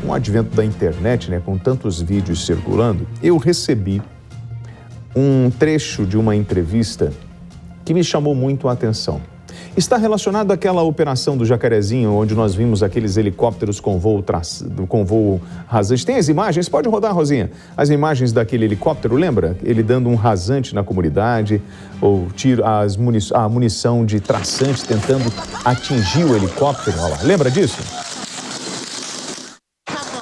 com o advento da internet, né, com tantos vídeos circulando, eu recebi um trecho de uma entrevista que me chamou muito a atenção. Está relacionado àquela operação do Jacarezinho, onde nós vimos aqueles helicópteros com voo rasante. Tem as imagens? Pode rodar, Rosinha. As imagens daquele helicóptero, lembra? Ele dando um rasante na comunidade, ou a munição de traçante tentando atingir o helicóptero. Olha lá. Lembra disso?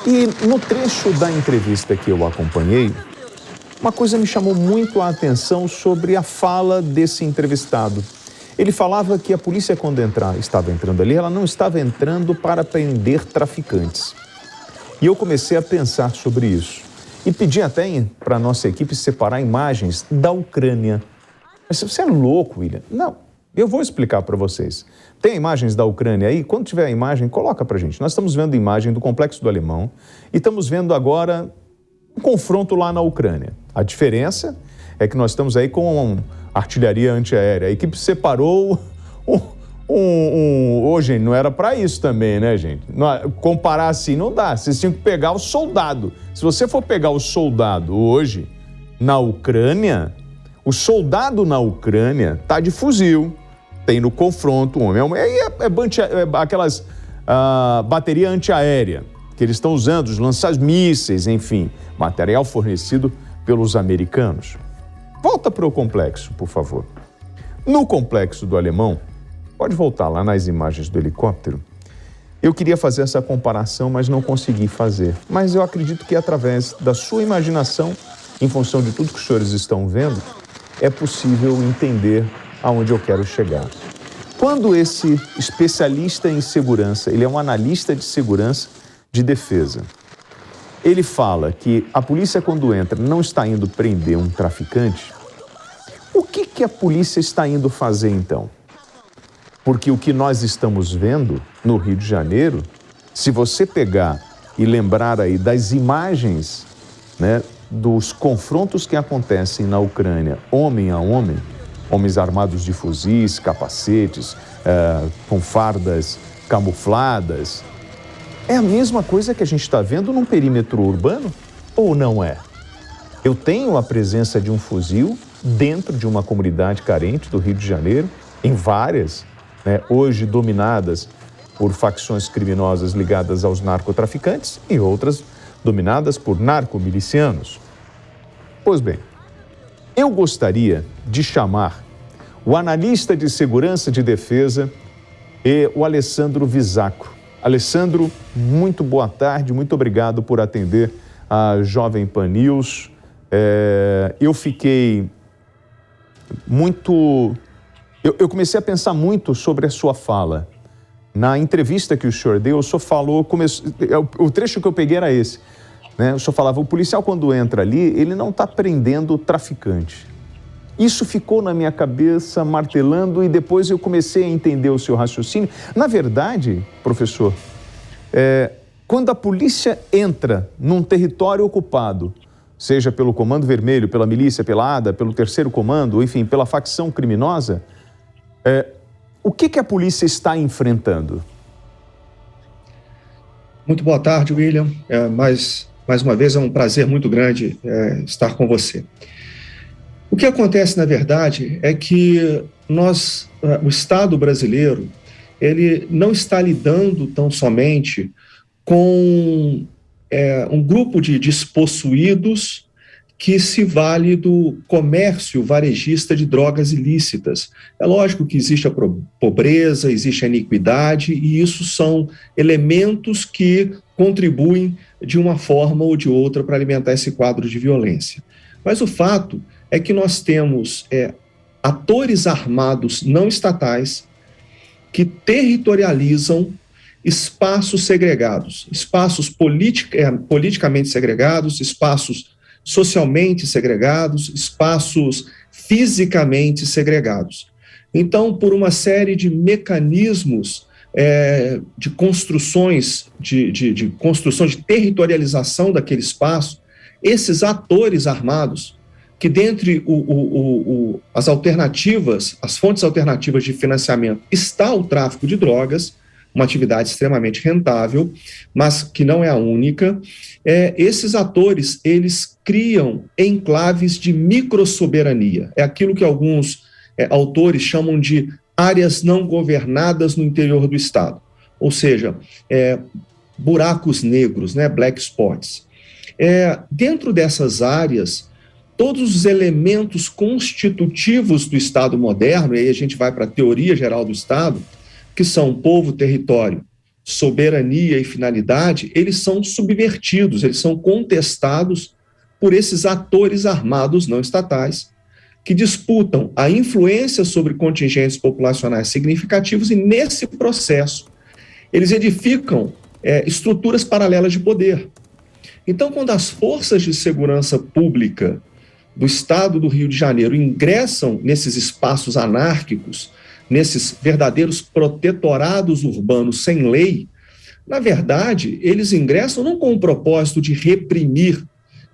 E no trecho da entrevista que eu acompanhei, uma coisa me chamou muito a atenção sobre a fala desse entrevistado. Ele falava que a polícia, quando estava entrando ali, ela não estava entrando para prender traficantes. E eu comecei a pensar sobre isso. E pedi até para a nossa equipe separar imagens da Ucrânia. Mas você é louco, William? Não, eu vou explicar para vocês. Tem imagens da Ucrânia aí? Quando tiver a imagem, coloca para a gente. Nós estamos vendo a imagem do Complexo do Alemão e estamos vendo agora um confronto lá na Ucrânia. A diferença é que nós estamos aí com artilharia antiaérea. A equipe separou Hoje não era para isso também, né, gente? Comparar assim não dá. Vocês tinham que pegar o soldado. Se você for pegar o soldado hoje na Ucrânia, o soldado na Ucrânia tá de fuzil, tem no confronto um homem. Aí aquelas bateria antiaérea que eles estão usando, os lança-mísseis, enfim, material fornecido pelos americanos. Volta para o complexo, por favor. No Complexo do Alemão, pode voltar lá nas imagens do helicóptero. Eu queria fazer essa comparação, mas não consegui fazer. Mas eu acredito que através da sua imaginação, em função de tudo que os senhores estão vendo, é possível entender aonde eu quero chegar. Quando esse especialista em segurança, ele é um analista de segurança de defesa, ele fala que a polícia, quando entra, não está indo prender um traficante, o que a polícia está indo fazer, então? Porque o que nós estamos vendo no Rio de Janeiro, se você pegar e lembrar aí das imagens, né, dos confrontos que acontecem na Ucrânia, homem a homem, homens armados de fuzis, capacetes, com fardas camufladas, é a mesma coisa que a gente está vendo num perímetro urbano ou não é? Eu tenho a presença de um fuzil dentro de uma comunidade carente do Rio de Janeiro, em várias, né, hoje dominadas por facções criminosas ligadas aos narcotraficantes e outras dominadas por narcomilicianos. Pois bem, eu gostaria de chamar o analista de segurança de defesa e o Alessandro Visacro. Alessandro, muito boa tarde, muito obrigado por atender a Jovem Pan News. Eu fiquei muito... Eu comecei a pensar muito sobre a sua fala. Na entrevista que o senhor deu, o senhor falou... O trecho que eu peguei era esse, né? O senhor falava, o policial quando entra ali, ele não está prendendo o traficante. Isso ficou na minha cabeça, martelando, e depois eu comecei a entender o seu raciocínio. Na verdade, professor, quando a polícia entra num território ocupado, seja pelo Comando Vermelho, pela milícia, pela ADA, pelo Terceiro Comando, enfim, pela facção criminosa, o que a polícia está enfrentando? Muito boa tarde, William. Mais uma vez é um prazer muito grande estar com você. O que acontece, na verdade, é que o Estado brasileiro, ele não está lidando tão somente com um grupo de despossuídos que se vale do comércio varejista de drogas ilícitas. É lógico que existe a pobreza, existe a iniquidade, e isso são elementos que contribuem de uma forma ou de outra para alimentar esse quadro de violência. Mas o fato é que nós temos atores armados não estatais que territorializam espaços segregados, espaços politicamente segregados, espaços socialmente segregados, espaços fisicamente segregados. Então, por uma série de mecanismos de construções, de construção de territorialização daquele espaço, esses atores armados, que dentre as alternativas, as fontes alternativas de financiamento, está o tráfico de drogas, uma atividade extremamente rentável, mas que não é a única. Esses atores, eles criam enclaves de microsoberania. É aquilo que alguns autores chamam de áreas não governadas no interior do Estado. Ou seja, buracos negros, né, black spots. Dentro dessas áreas, todos os elementos constitutivos do Estado moderno, e aí a gente vai para a teoria geral do Estado, que são povo, território, soberania e finalidade, eles são subvertidos, eles são contestados por esses atores armados não estatais, que disputam a influência sobre contingentes populacionais significativos e, nesse processo, eles edificam estruturas paralelas de poder. Então, quando as forças de segurança pública do Estado do Rio de Janeiro ingressam nesses espaços anárquicos, nesses verdadeiros protetorados urbanos sem lei, na verdade, eles ingressam não com o propósito de reprimir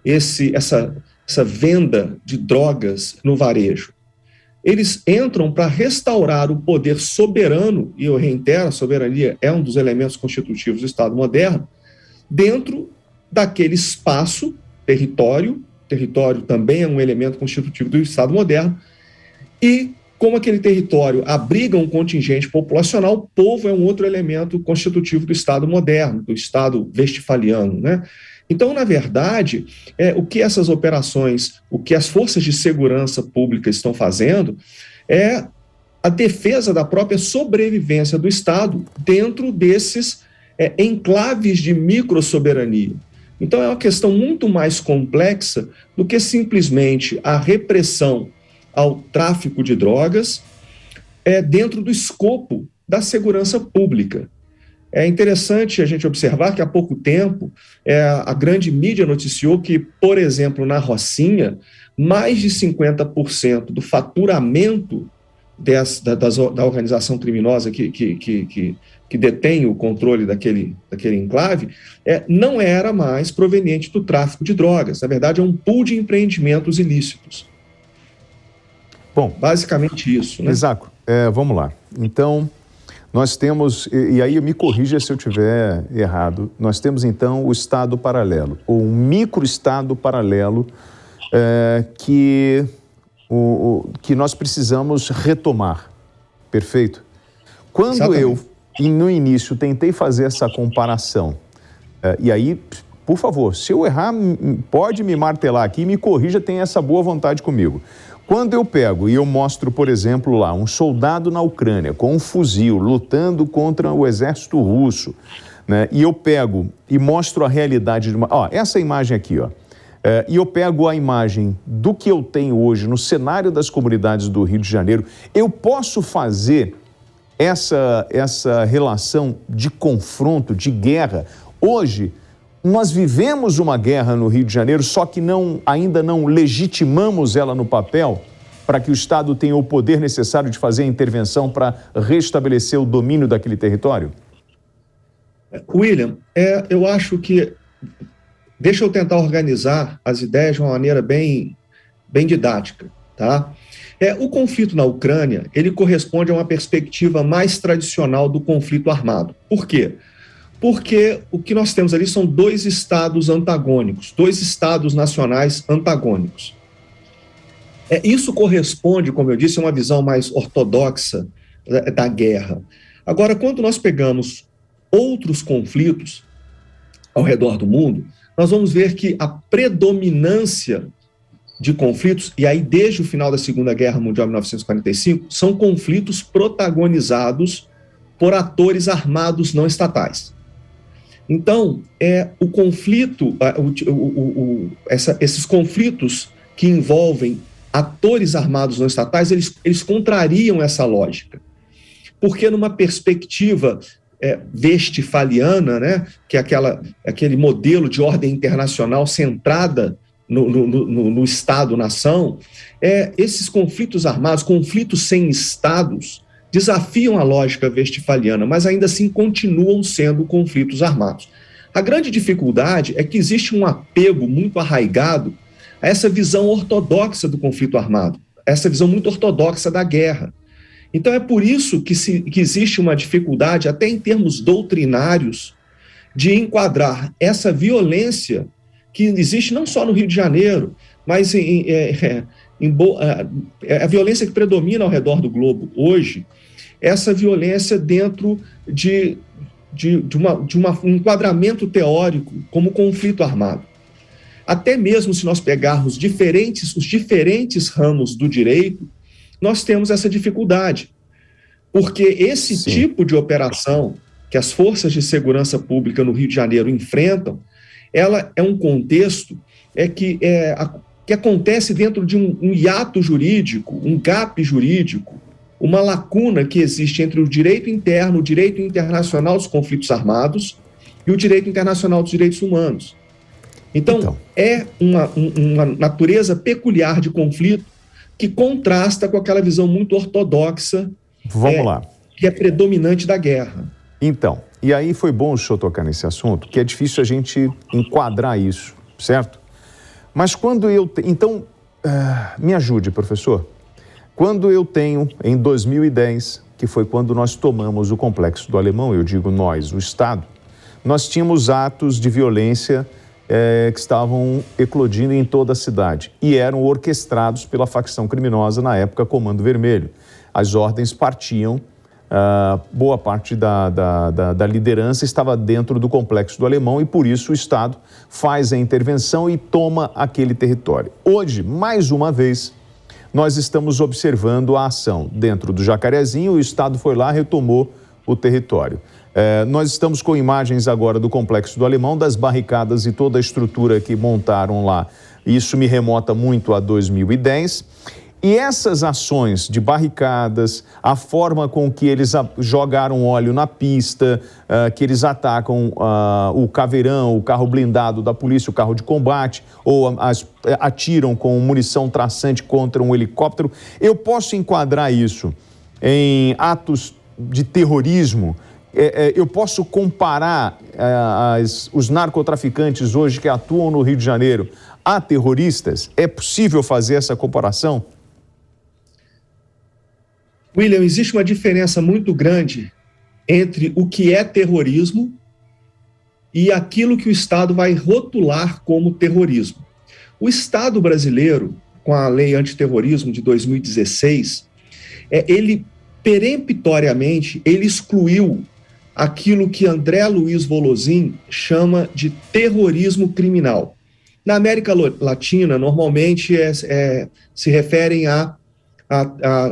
essa venda de drogas no varejo. Eles entram para restaurar o poder soberano, e eu reitero, a soberania é um dos elementos constitutivos do Estado moderno, dentro daquele espaço, território também é um elemento constitutivo do Estado moderno, e como aquele território abriga um contingente populacional, o povo é um outro elemento constitutivo do Estado moderno, do Estado westfaliano, né? Então, na verdade, o que essas operações, o que as forças de segurança pública estão fazendo é a defesa da própria sobrevivência do Estado dentro desses enclaves de microsoberania. Então, é uma questão muito mais complexa do que simplesmente a repressão ao tráfico de drogas dentro do escopo da segurança pública. É interessante a gente observar que há pouco tempo a grande mídia noticiou que, por exemplo, na Rocinha, mais de 50% do faturamento da organização criminosa que detém o controle daquele enclave não era mais proveniente do tráfico de drogas. Na verdade, é um pool de empreendimentos ilícitos. Bom, basicamente isso, né? Isaco, vamos lá. Então, nós temos, e aí me corrija se eu estiver errado, nós temos então o Estado paralelo, ou um micro-Estado paralelo que nós precisamos retomar, perfeito? Quando Exatamente. eu, no início, tentei fazer essa comparação, e aí, por favor, se eu errar, pode me martelar aqui, me corrija, tenha essa boa vontade comigo. Quando eu pego e eu mostro, por exemplo, lá, um soldado na Ucrânia com um fuzil lutando contra o exército russo, né? E eu pego e mostro a realidade de uma... essa imagem aqui, e eu pego a imagem do que eu tenho hoje no cenário das comunidades do Rio de Janeiro, eu posso fazer essa relação de confronto, de guerra. Hoje, nós vivemos uma guerra no Rio de Janeiro, só que ainda não legitimamos ela no papel para que o Estado tenha o poder necessário de fazer a intervenção para restabelecer o domínio daquele território? William, eu acho que... Deixa eu tentar organizar as ideias de uma maneira bem didática, tá? O conflito na Ucrânia, ele corresponde a uma perspectiva mais tradicional do conflito armado. Por quê? Porque o que nós temos ali são dois estados antagônicos, dois estados nacionais antagônicos. Isso corresponde, como eu disse, a uma visão mais ortodoxa da guerra. Agora, quando nós pegamos outros conflitos ao redor do mundo, nós vamos ver que a predominância de conflitos, e aí desde o final da Segunda Guerra Mundial, 1945, são conflitos protagonizados por atores armados não estatais. Então, o conflito, esses conflitos que envolvem atores armados não estatais, eles contrariam essa lógica. Porque numa perspectiva westfaliana, né, que é aquele modelo de ordem internacional centrada no Estado-nação, esses conflitos armados, conflitos sem estados, desafiam a lógica westfaliana, mas ainda assim continuam sendo conflitos armados. A grande dificuldade é que existe um apego muito arraigado a essa visão ortodoxa do conflito armado, essa visão muito ortodoxa da guerra. Então é por isso que existe uma dificuldade, até em termos doutrinários, de enquadrar essa violência que existe não só no Rio de Janeiro, mas a violência que predomina ao redor do globo hoje, essa violência dentro de um enquadramento teórico como conflito armado. Até mesmo se nós pegarmos os diferentes ramos do direito, nós temos essa dificuldade, porque esse tipo de operação que as forças de segurança pública no Rio de Janeiro enfrentam, ela é um contexto que acontece dentro de um hiato jurídico, um gap jurídico, uma lacuna que existe entre o direito interno, o direito internacional dos conflitos armados e o direito internacional dos direitos humanos. Então. É uma natureza peculiar de conflito que contrasta com aquela visão muito ortodoxa que é predominante da guerra. Então, e aí foi bom o senhor tocar nesse assunto, que é difícil a gente enquadrar isso, certo? Mas quando Então, me ajude, professor. Quando eu tenho, em 2010, que foi quando nós tomamos o Complexo do Alemão, eu digo nós, o Estado, nós tínhamos atos de violência que estavam eclodindo em toda a cidade e eram orquestrados pela facção criminosa, na época, Comando Vermelho. As ordens partiam, boa parte da liderança estava dentro do Complexo do Alemão e, por isso, o Estado faz a intervenção e toma aquele território. Hoje, mais uma vez, nós estamos observando a ação dentro do Jacarezinho, o Estado foi lá e retomou o território. Nós estamos com imagens agora do Complexo do Alemão, das barricadas e toda a estrutura que montaram lá. Isso me remota muito a 2010. E essas ações de barricadas, a forma com que eles jogaram óleo na pista, que eles atacam o caveirão, o carro blindado da polícia, o carro de combate, ou atiram com munição traçante contra um helicóptero, eu posso enquadrar isso em atos de terrorismo? Eu posso comparar os narcotraficantes hoje que atuam no Rio de Janeiro a terroristas? É possível fazer essa comparação? William, existe uma diferença muito grande entre o que é terrorismo e aquilo que o Estado vai rotular como terrorismo. O Estado brasileiro, com a Lei Antiterrorismo de 2016, ele peremptoriamente excluiu aquilo que André Luiz Volosin chama de terrorismo criminal. Na América Latina, normalmente se referem a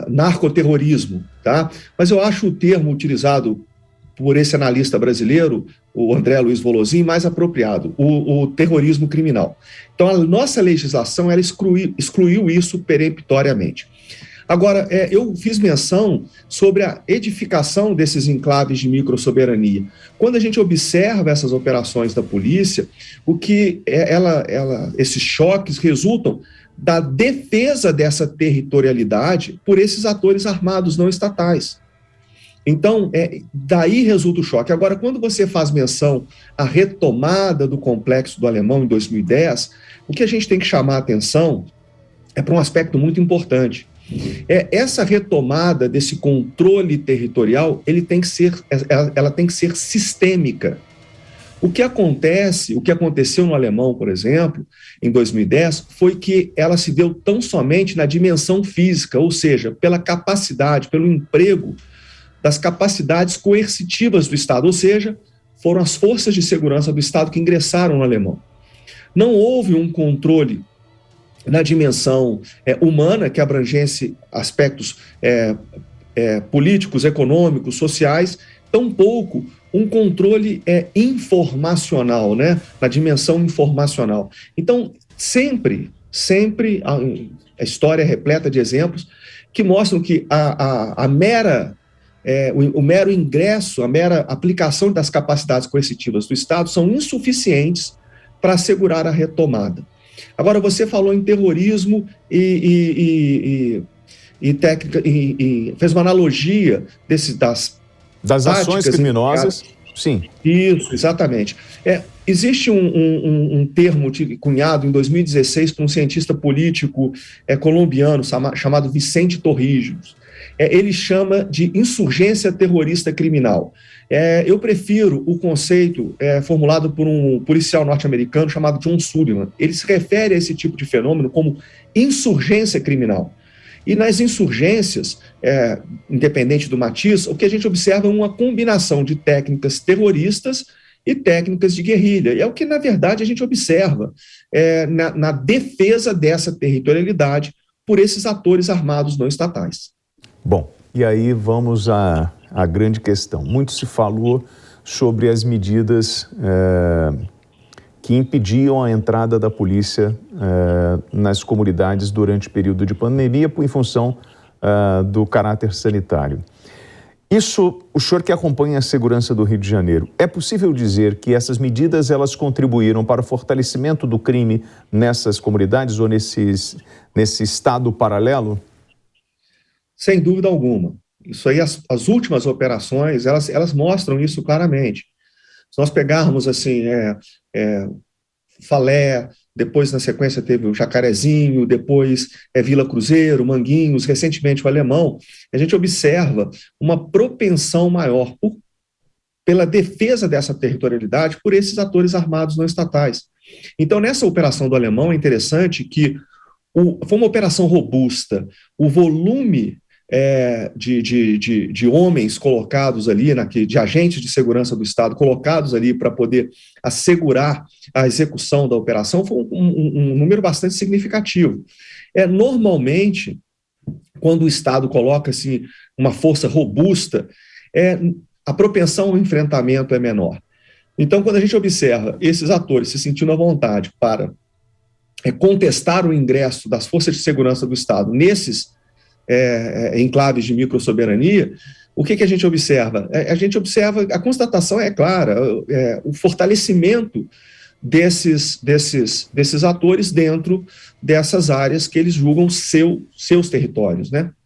narcoterrorismo, tá? Mas eu acho o termo utilizado por esse analista brasileiro, o André Luiz Volosin, mais apropriado, o terrorismo criminal. Então, a nossa legislação ela excluiu isso peremptoriamente. Agora, eu fiz menção sobre a edificação desses enclaves de microsoberania. Quando a gente observa essas operações da polícia, esses choques resultam da defesa dessa territorialidade por esses atores armados não estatais. Então, daí resulta o choque. Agora, quando você faz menção à retomada do Complexo do Alemão em 2010, o que a gente tem que chamar a atenção é para um aspecto muito importante. Essa retomada desse controle territorial, ela tem que ser sistêmica. O que aconteceu no Alemão, por exemplo, em 2010, foi que ela se deu tão somente na dimensão física, ou seja, pela capacidade, pelo emprego das capacidades coercitivas do Estado, ou seja, foram as forças de segurança do Estado que ingressaram no Alemão. Não houve um controle na dimensão humana, que abrangesse aspectos políticos, econômicos, sociais, tampouco um controle informacional, né? Na dimensão informacional. Então, sempre a história é repleta de exemplos que mostram que o mero ingresso, a mera aplicação das capacidades coercitivas do Estado são insuficientes para assegurar a retomada. Agora, você falou em terrorismo e fez uma analogia das ações criminosas. Sim. Isso, exatamente. Existe um termo cunhado em 2016 por um cientista político colombiano chamado Vicente Torrijos. ele chama de insurgência terrorista criminal. Eu prefiro o conceito formulado por um policial norte-americano chamado John Sullivan. Ele se refere a esse tipo de fenômeno como insurgência criminal. E nas insurgências, independente do matiz, o que a gente observa é uma combinação de técnicas terroristas e técnicas de guerrilha. E é o que, na verdade, a gente observa na defesa dessa territorialidade por esses atores armados não estatais. Bom, e aí vamos à grande questão. Muito se falou sobre as medidas que impediam a entrada da polícia nas comunidades durante o período de pandemia em função do caráter sanitário. Isso, o senhor que acompanha a segurança do Rio de Janeiro, é possível dizer que essas medidas elas contribuíram para o fortalecimento do crime nessas comunidades ou nesse estado paralelo? Sem dúvida alguma. Isso aí, as últimas operações, elas mostram isso claramente. Se nós pegarmos, assim, Falé, depois, na sequência, teve o Jacarezinho, depois Vila Cruzeiro, Manguinhos, recentemente o Alemão, a gente observa uma propensão maior pela defesa dessa territorialidade por esses atores armados não estatais. Então, nessa operação do Alemão, é interessante que foi uma operação robusta. O volume de homens colocados ali, de agentes de segurança do Estado colocados ali para poder assegurar a execução da operação foi um número bastante significativo. Normalmente, quando o Estado coloca assim, uma força robusta, a propensão ao enfrentamento é menor. Então, quando a gente observa esses atores se sentindo à vontade para contestar o ingresso das forças de segurança do Estado nesses enclaves de microsoberania, o que a gente observa? A gente observa, a constatação é clara, o fortalecimento desses atores dentro dessas áreas que eles julgam seus territórios, né?